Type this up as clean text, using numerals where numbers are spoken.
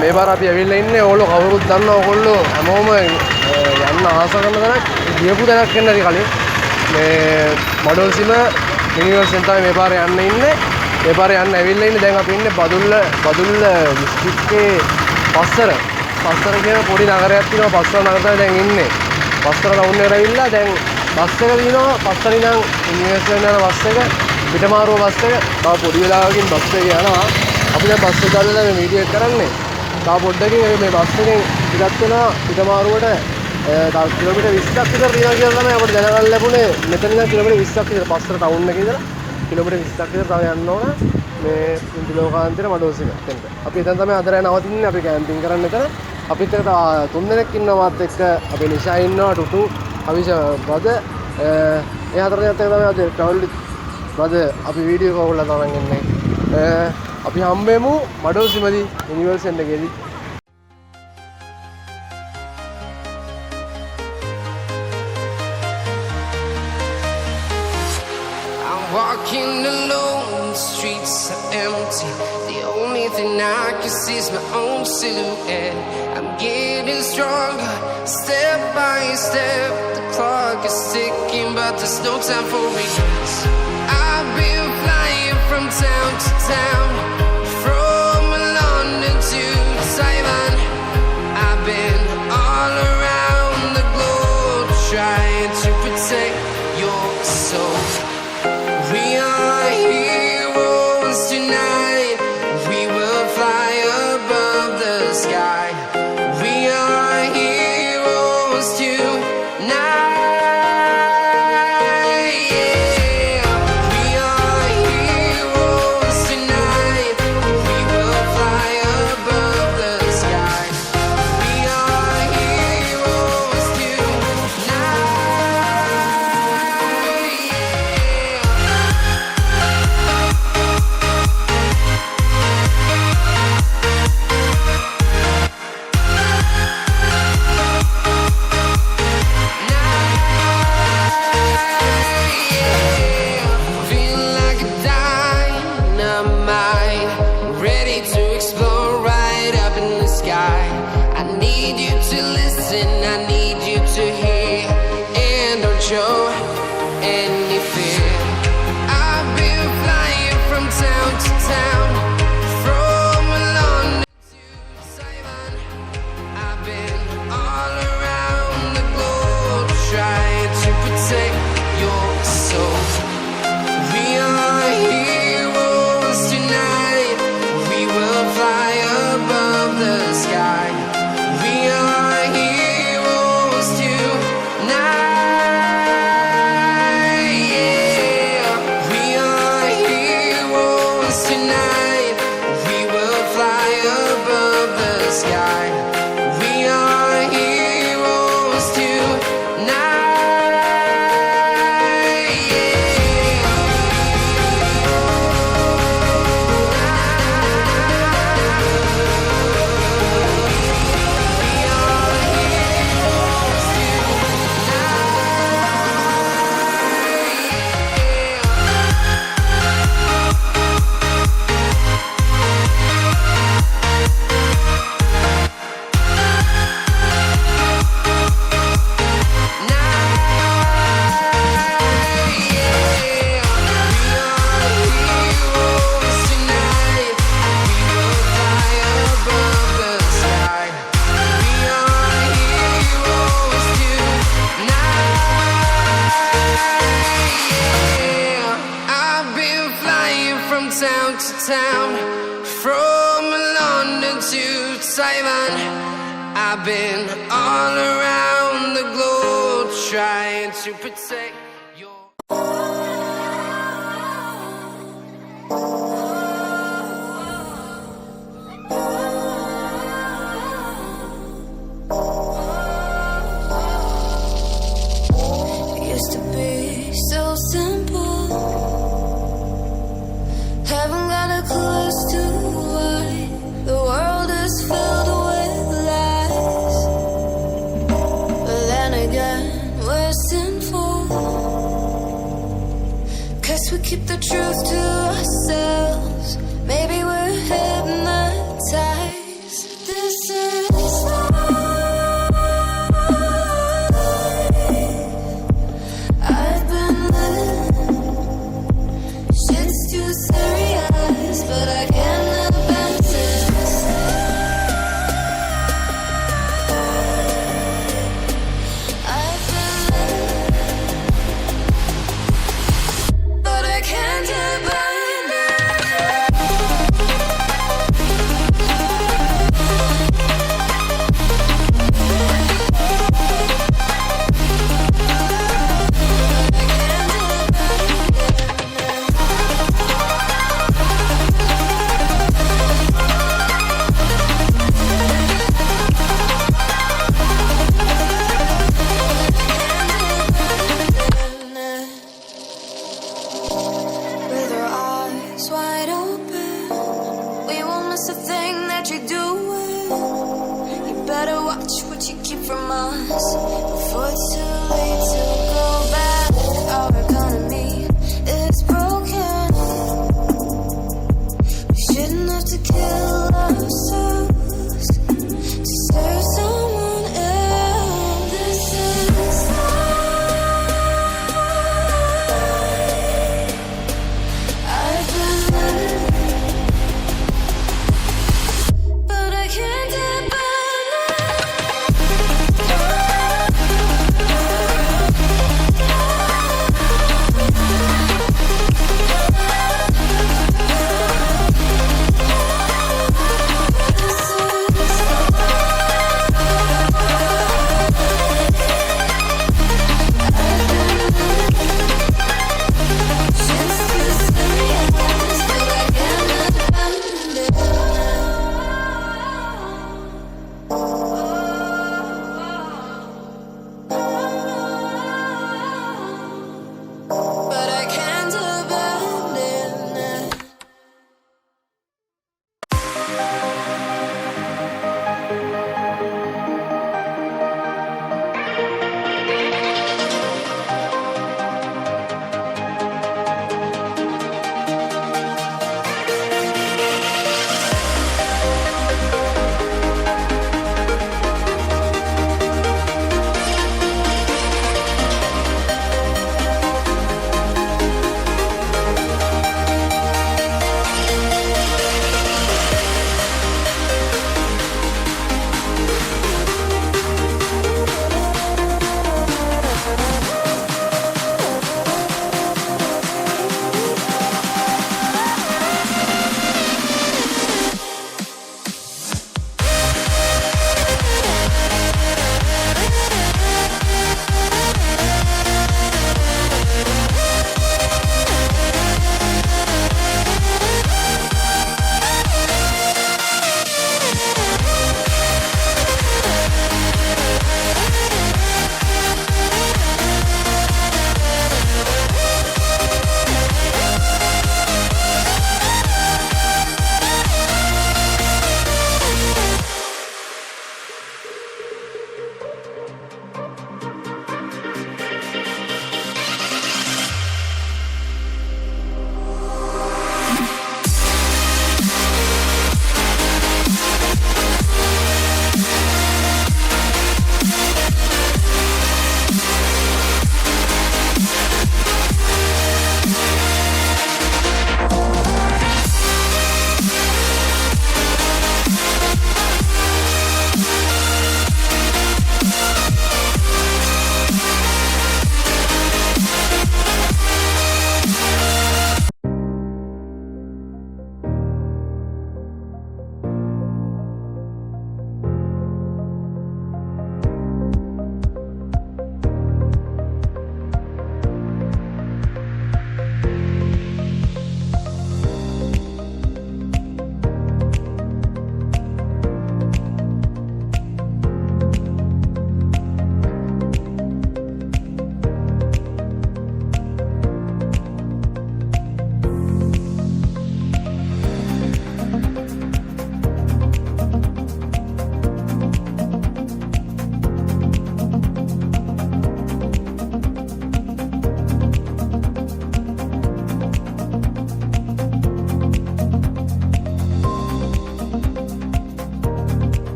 මේ පාර අපි ඇවිල්ලා ඉන්නේ ඕගොල්ලෝ කවුරුත් දන්නවා ඕගොල්ලෝ හැමෝම යන්න ආස කරන තැනක් ගියපු තැනක් වෙන හරි කලින් මේ මඩොල්සිම යුනිවර්සිටි තමයි මේ පාර යන්න ඉන්නේ. මේ පාර යන්න ඇවිල්ලා ඉන්නේ. දැන් අපි ඉන්නේ බදුල්ල දිස්ත්‍රික්කේ පස්සර කියන පොඩි නගරයක් තියෙනවා. පස්සර නගරය තමයි දැන් ඉන්නේ. පස්සර ටවුන් එකට ඇවිල්ලා දැන් බස් එක තියෙනවා. පස්සර ඉඳන් යුනිවර්සිටි යන බස් එක පිටමාරුව බස් එක තව පොඩි වෙලාවකින් බස් එක යනවා. අපි දැන් බස් එක දාලා මේ වීඩියෝ එක කරන්නේ. තව පොඩ්ඩකින් මේ බස් එකෙන් පිටත් වෙනවා පිටමාරුවට තව කිලෝමීටර් 20ක් විතර තියෙනවා කියලා තමයි අපිට දැනගන්න ලැබුණේ. මෙතන ඉඳන් කිලෝමීටර් 20ක් විතර පස්සර ටවුන් එකේ ඉඳලා කිලෝමීටර් 20ක් විතර තව යන්න ඕන මේ ඉන්දිලෝකාන්තේ මඩොල්සිම එතනට. අපි එතන තමයි අද රෑ නවතින්නේ. අපි කැම්පින් කරන්න එතන. අපිත් එක්ක තුන් දෙනෙක් ඉන්නවා. මාත් එක්ක අපේ නිෂා ඉන්නවා, ටුටු, අවිෂ බද ඒ හතර දෙනෙක් එක්ක තමයි අද ට්‍රැවල් බද අපි වීඩියෝ කෝල් එකක් අරන් ඉන්නේ. අපි හම්බෙමු මඩොල්සිමදී යුනිවර්සිටි එකේදී. Walking alone, the streets are empty. The only thing I can see is my own silhouette. I'm getting stronger, step by step. The clock is ticking, but there's no time for regrets. I've been flying from town to town, from London to Taiwan. I've been all around the globe, trying to protect your soul. We are heroes tonight. We will fly above the sky. We are heroes tonight. Yeah. We are heroes tonight. We will fly above the sky. We are heroes tonight. Feel like a dynamite, ready to explode right up in the sky. I need you to listen, I need you to hear, and don't show any fear. I've been flying from town to town, from London to Taiwan. I've been all around the globe, trying to protect your soul. We are heroes tonight. We will fly above the sky. We are heroes tonight. Yeah. We are heroes tonight. We will fly above the sky. We are heroes tonight. I've been flying from town to town, from London to Taiwan. I've been all around the globe, trying to protect your. Used to be so simple. Haven't got a clue as to why the world is filled with lies. But then again, we're sinful. everything that you're doing. You better watch what you keep from us.